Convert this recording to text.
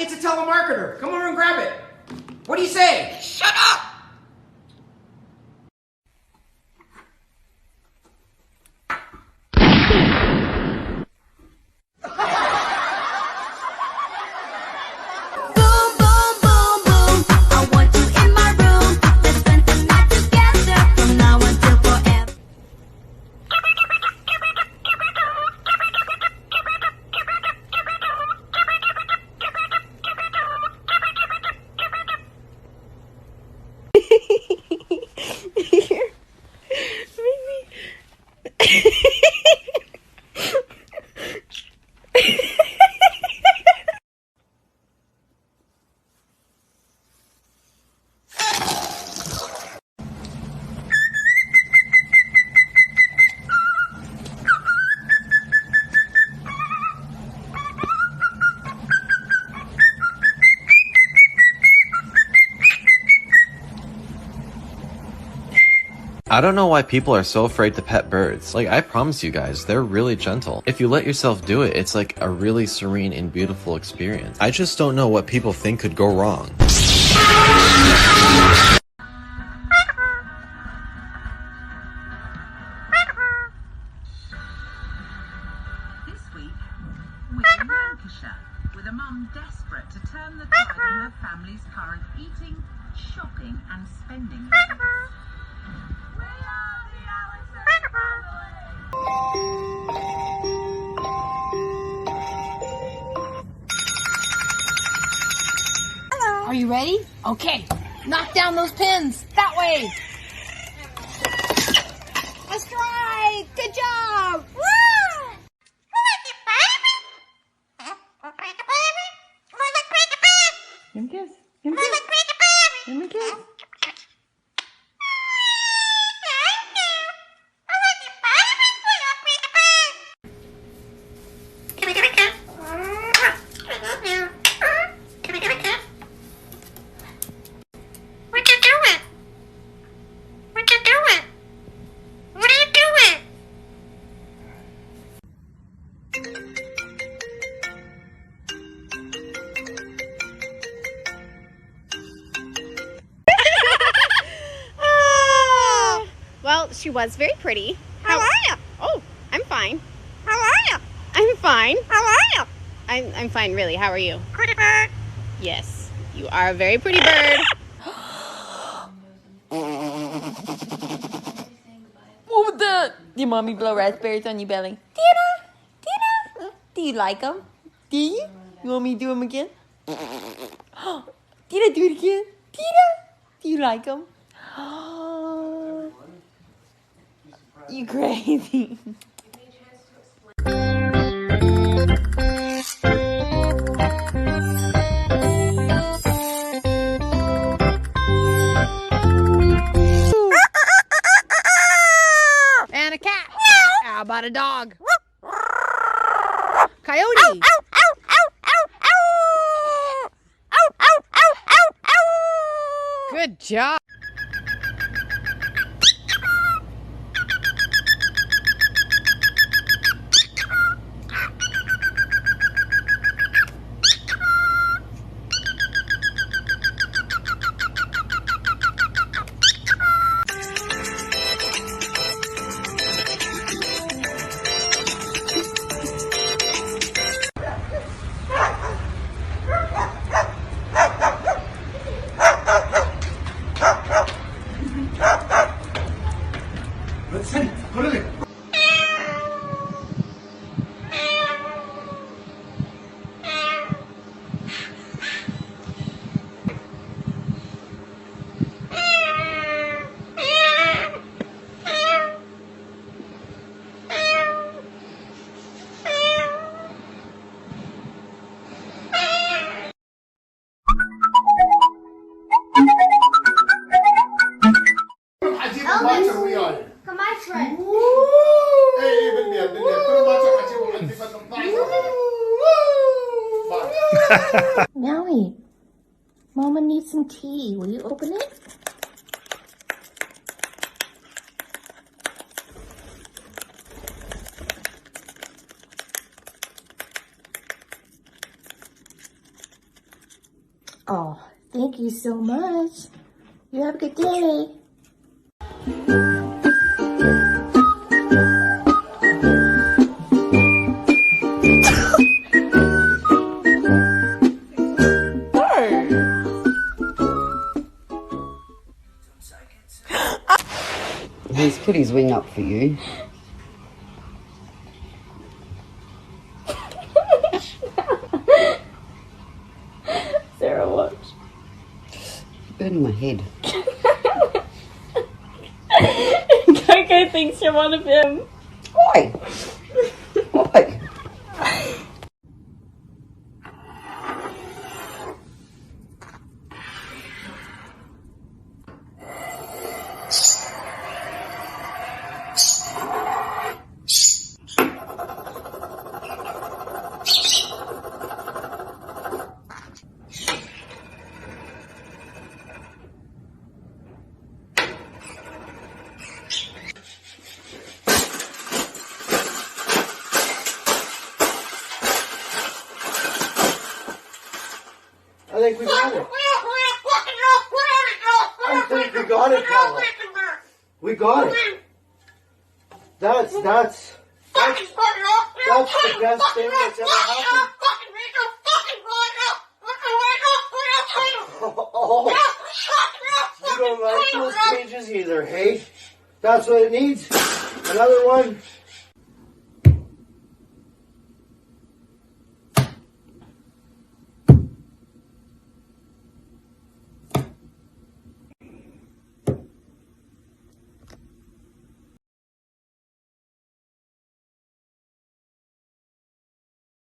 it's a telemarketer. Come over and grab it. What do you say? Shut up! I don't know why people are so afraid to pet birds. Like, I promise you guys, they're really gentle. If you let yourself do it, it's like a really serene and beautiful experience. I just don't know what people think could go wrong. This week, we're in Lancashire, with a mum desperate to turn the tide on her family's current eating, shopping and spending habits. Hello. Are you ready? Okay. Knock down those pins. That way. A strike. Good job. Woo! Give me a kiss. Give me a kiss. Give me a kiss. Well, she was very pretty. How are you? Oh, I'm fine. How are you? I'm fine. How are you? I'm fine, really. How are you? Pretty bird. Yes, you are a very pretty bird. What was that? Did mommy blow raspberries on your belly? Tina? Tina? Do you like them? Do you? You want me to do them again? Tina, do it again. Tina? Do you like them? You crazy. And a cat. How about a dog? Coyote. Good job. Meowie, Mama needs some tea. Will you open it? Thank you so much. You have a good day. He's put his wing up for you. Sarah, watch. Burning my head. Coco thinks you're one of them. Oi! Oi! I think we got it. I think we got it, Paula. We got it. That's the best thing that's ever happened. Oh, you don't like those cages either, hey? That's what it needs. Another one.